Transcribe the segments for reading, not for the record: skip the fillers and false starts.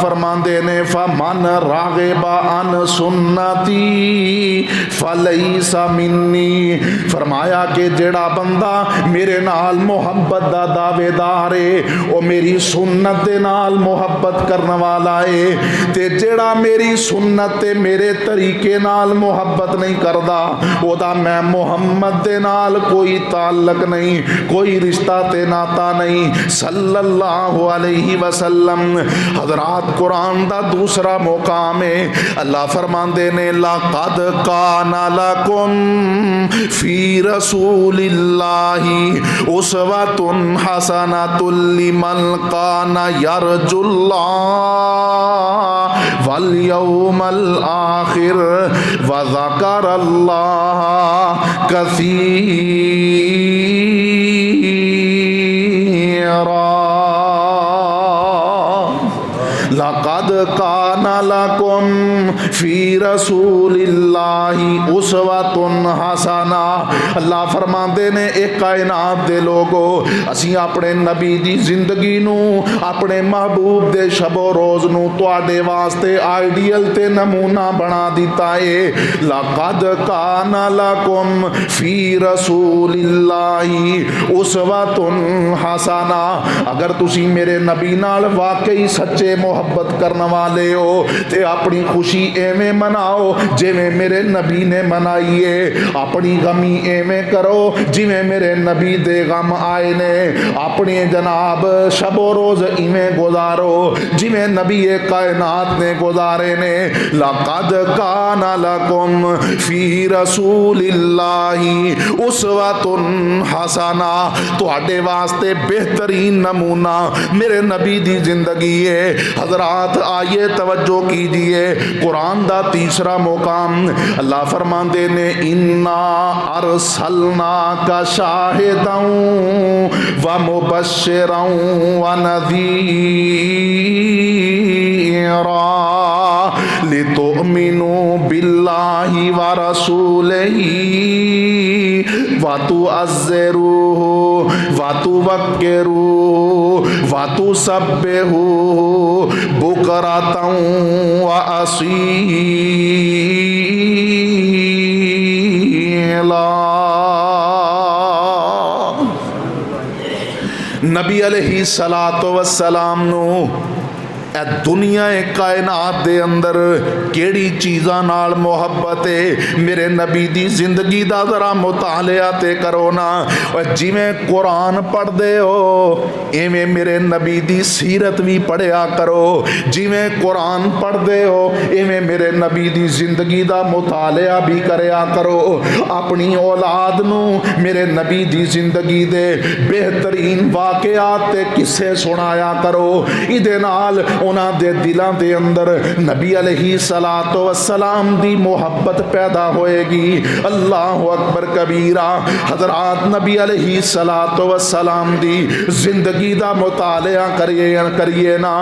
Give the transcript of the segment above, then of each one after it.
فرماندے نے فمن راغب عن سنتی فلیس منی، فرمایا کہ جڑا بندہ میرے نال محبت دا دعوے دار ہے او میری سنت دے نال محبت کرنے والا ہے، تے جڑا میری سنت تے میرے طریقے نال محبت نہیں کردا او دا میں محمد دے نال کوئی تعلق نہیں، کوئی رشتہ تے ناتا نہیں صلی اللہ علیہ وسلم۔ حضرات قرآن دا دوسرا مقام ہے، اللہ فرماندے نے لَقَدْ كَانَ لَكُمْ فِي رَسُولِ اللَّهِ أُسْوَةٌ حَسَنَةٌ لِمَنْ كَانَ يَرْجُو اللَّهَ وَالْيَوْمَ الْآخِرَ وَذَكَرَ اللَّهَ كَثِيرًا۔ لَقَدْ كَانَ لَكُمْ فِي رَسُولِ اللَّهِ أُسْوَةٌ حَسَنَةٌ۔ اللہ فرماندے نے ایک کائنات دے لوگو اسی اپنے نبی دی زندگی نو اپنے محبوب دے شب و روز نو تواڈے واسطے آئیڈیل تے نمونہ بنا دیتا ہے۔ لَقَدْ كَانَ لَكُمْ فِي رَسُولِ اللَّهِ أُسْوَةٌ حَسَنَةٌ، اگر تسی میرے نبی نال واقعی سچے محبت کرنے والے ہو تے اپنی خوشی ایویں مناؤ جویں میرے نبی نے منائی ہے، اپنی غمی ایویں کرو جویں میرے نبی دے غم آئے نے، اپنی جناب شب و روز ایویں گزارو جویں نبی کائنات نے گزارے نے۔ لَقَدْ كَانَ لَكُمْ فِي رَسُولِ اللَّهِ أُسْوَةٌ حَسَنَةٌ، تواڈے واسطے بہترین نمونہ میرے نبی دی زندگی ہے۔ حضرات آئیے توجہ کیجئے، قرآن دا تیسرا مقام اللہ فرماندے نے اِنَّا أَرْسَلْنَاكَ شَاهِدًا وَمُبَشِّرًا وَنَذِيرًا لِتُؤْمِنُوا بِاللَّهِ وَرَسُولِهِ وَتُعَزِّرُوهُ وَتُوَقِّرُوهُ وَتُسَبِّحُوهُ بُكْرَةً وَأَصِيلًا۔ نبی علیہ الصلوۃ والسلام نو اے دنیا کائنات دے اندر کیڑی چیزاں نال محبت ہے، میرے نبی دی زندگی دا ذرا مطالعہ تے کرو نا، اور جویں قرآن پڑھ دے ہو ایویں میرے نبی دی سیرت بھی پڑھیا کرو، جویں قرآن پڑھ دے ہو ایویں میرے نبی دی زندگی دا مطالعہ بھی کریا کرو، اپنی اولاد نو میرے نبی دی زندگی دے بہترین واقعات تے قصے سنایا کرو، ایدے نال انہاں دے دلاں دے اندر نبی علیہ الصلوۃ والسلام دی محبت پیدا ہوئے گی۔ اللہ اکبر کبیرہ۔ حضرات نبی علیہ الصلوۃ والسلام دی زندگی دا مطالعہ کریے نا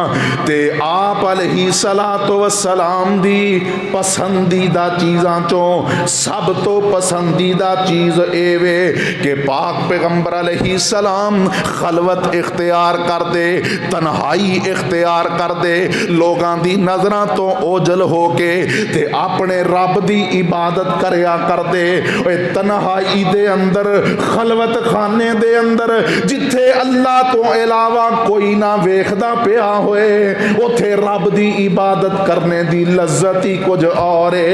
تے آپ علیہ الصلوۃ والسلام دی پسندیدہ چیزاں چوں سب تو پسندیدہ چیز اے وے کہ پاک پیغمبر علیہ السلام خلوت اختیار کر دے، تنہائی اختیار کر دے، لوگاں دی نظراں تو اوجل ہو کے تے اپنے رب دی عبادت کریا کر دے، تنہائی دے اندر خلوت خانے دے اندر جتھے اللہ تو علاوہ کوئی نہ ویکھدا پیا ہوئے اوتھے رب دی عبادت کرنے دی لذت ہی کچھ اور ہے۔